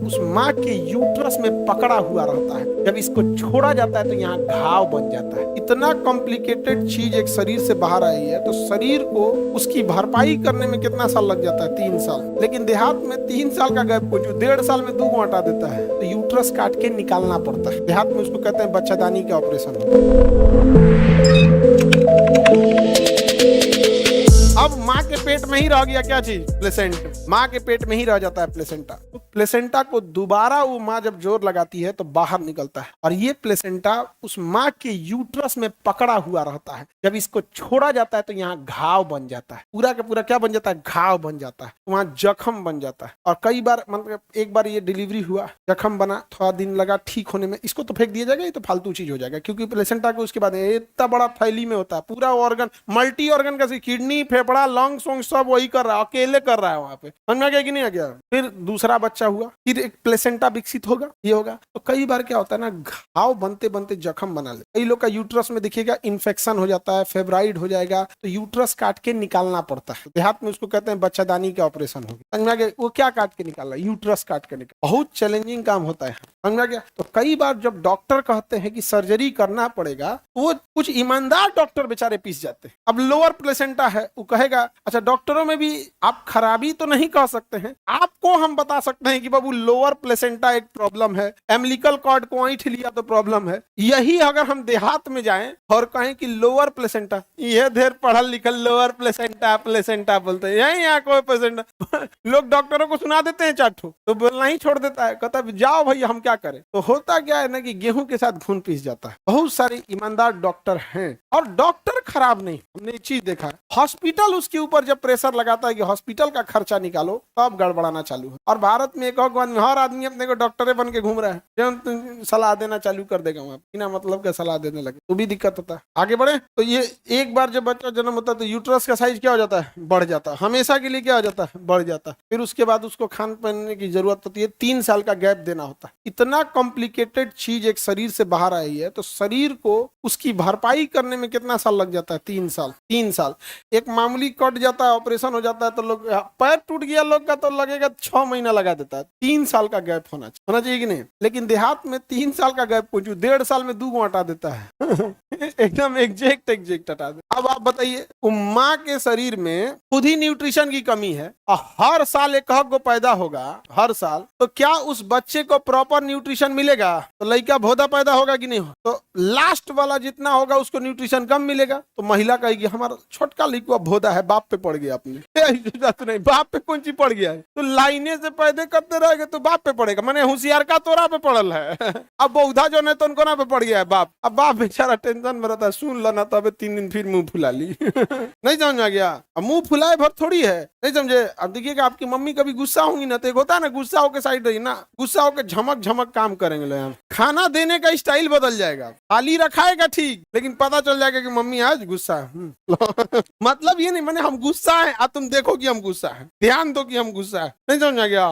उस माँ के यूट्रस में पकड़ा हुआ रहता है। जब इसको छोड़ा जाता है तो यहाँ घाव बन जाता है। इतना कॉम्प्लिकेटेड चीज एक शरीर से बाहर आई है, तो शरीर को उसकी भरपाई करने में कितना साल लग जाता है? 3 साल। लेकिन देहात में 3 साल का गैप को जो 1.5 साल में 2 गो हटा देता है, तो यूट्रस काट के निकालना पड़ता है। देहात में उसको कहते हैं बच्चादानी के ऑपरेशन। अब माँ के पेट में ही रह गया क्या चीज? प्लेसेंटा। माँ के पेट में ही रह जाता है प्लेसेंटा। तो प्लेसेंटा को दोबारा वो माँ जब जोर लगाती है तो बाहर निकलता है, और ये प्लेसेंटा उस माँ के यूट्रस में पकड़ा हुआ रहता है। जब इसको छोड़ा जाता है तो यहाँ घाव बन जाता है। पूरा का पूरा क्या बन जाता है? घाव बन जाता है। वहां जख्म बन जाता है। और कई बार, मतलब एक बार ये डिलीवरी हुआ, जख्म बना, थोड़ा दिन लगा ठीक होने में, इसको तो फेंक दिया जाएगा, ये तो फालतू चीज हो जाएगा, क्योंकि प्लेसेंटा को उसके बाद इतना बड़ा थैली में होता है, पूरा ऑर्गन, मल्टी ऑर्गन का, किडनी, फेफड़ा, लंग्स वंग्स सब वही कर रहा है, अकेले कर रहा है वहां पे। समझ में आ गया कि नहीं आ गया? फिर दूसरा बच्चा हुआ, फिर एक प्लेसेंटा विकसित होगा, ये होगा। तो कई बार क्या होता है ना, घाव बनते बनते जख्म बना ले। कई लोग का यूट्रस में देखिएगा इन्फेक्शन हो जाता है, फेब्राइड हो जाएगा, तो यूट्रस काट के निकालना पड़ता है। देहात में उसको कहते हैं बच्चादानी के ऑपरेशन हो गया। समझ में आ गया? वो क्या काट के निकाला? यूट्रस काट के निकाला। बहुत चैलेंजिंग काम होता है। समझ में आ गया? तो कई बार जब डॉक्टर कहते हैं कि सर्जरी करना पड़ेगा, वो कुछ ईमानदार डॉक्टर बेचारे पीस जाते हैं। अब लोअर प्लेसेंटा है, वो कहेगा, अच्छा डॉक्टरों में भी आप खराबी तो नहीं कह सकते हैं, आपको हम बता सकते हैं कि बाबू लोअर प्लेसेंटा एक प्रॉब्लम है, एम्बिलिकल कॉर्ड को ऐंठ लिया तो प्रॉब्लम है। यही अगर हम देहात में जाएं और कहें कि लोअर प्लेसेंटा, ये ढेर पढ़ल लिखल लोअर प्लेसेंटा प्लेसेंटा बोलते हैं, यही यहाँ कोई प्लेसेंटा, लोग डॉक्टरों को सुना देते हैं चाटू, तो बोलना ही छोड़ देता है, कहता है जाओ भैया हम क्या करें। तो होता क्या है ना कि गेहूं के साथ खून पीस जाता है। बहुत सारे ईमानदार डॉक्टर हैं, और डॉक्टर खराब नहीं। हमने एक चीज देखा है, हॉस्पिटल उसके ऊपर जब प्रेशर लगाता है कि हॉस्पिटल का खर्चा निकालो, तब गड़बड़ाना चालू है। और भारत में एक हर आदमी अपने को डॉक्टर बन के घूम रहा है, जो सलाह देना चालू कर देगा वहां, बिना मतलब का सलाह देने लगे, तो भी दिक्कत होता है। आगे बढ़े तो ये एक बार जब बच्चा जन्म होता है तो यूट्रस का साइज क्या हो जाता है? बढ़ जाता है। हमेशा के लिए क्या हो जाता है? बढ़ जाता है। फिर उसके बाद उसको खान पीने की जरूरत होती है, 3 साल का गैप देना होता है। इतना कॉम्प्लिकेटेड चीज एक शरीर से बाहर आई है, तो शरीर को उसकी भरपाई करने में कितना साल लग जाता है? 3 साल। 3 साल। एक मामूली कट जाता है, ऑपरेशन हो जाता है, तो लोग, पैर टूट गया लोग का तो लगेगा 6 महीना लगा देता है। 3 साल का गैप होना चाहिए कि नहीं? लेकिन देहात में 3 साल का गैप को 1.5 साल में 2 गो हटा देता है। एकदम एग्जैक्ट हटा दे। अब आप बताइए, माँ के शरीर में खुद ही न्यूट्रिशन की कमी है, और हर साल एक गो पैदा होगा, हर साल, तो क्या उस बच्चे को प्रॉपर न्यूट्रिशन मिलेगा? तो लड़का भोदा पैदा होगा कि नहीं? तो लास्ट वाला जितना होगा उसको न्यूट्रिशन कम मिलेगा। तो महिला कहेगी हमारा छोटका लड़का भोदा है, बाप पे पड़ गया अपने। नहीं, बाप पे कौन चीज पड़ गया है? तो लाइने से पैदे करते रहेगा तो बाप पे पड़ेगा, माने होशियार का तोरा पे पड़ल है। अब बौधा जो नहीं तो उनको ना पे पड़ गया है बाप। अब बाप बेचारा टेंशन में रहता है, सुन लो ना, तब 3 दिन फिर मुंह फुला ली। नहीं समझ आ गया? अब मुंह फुलाए भर थोड़ी है, नहीं समझे? अब देखिएगा आपकी मम्मी कभी गुस्सा होंगी ना, तो एक होता है ना, गुस्सा होकर साइड रही ना, गुस्सा होकर झमक झमक काम करेंगे लोग। खाना देने का स्टाइल बदल जाएगा, थाली रखाएगा ठीक, लेकिन पता चल जाएगा कि मम्मी आज गुस्सा है। मतलब ये नहीं, मैंने हम गुस्सा है, अब तुम देखो कि हम गुस्सा है, ध्यान दो कि हम गुस्सा है। नहीं समझ आ गया?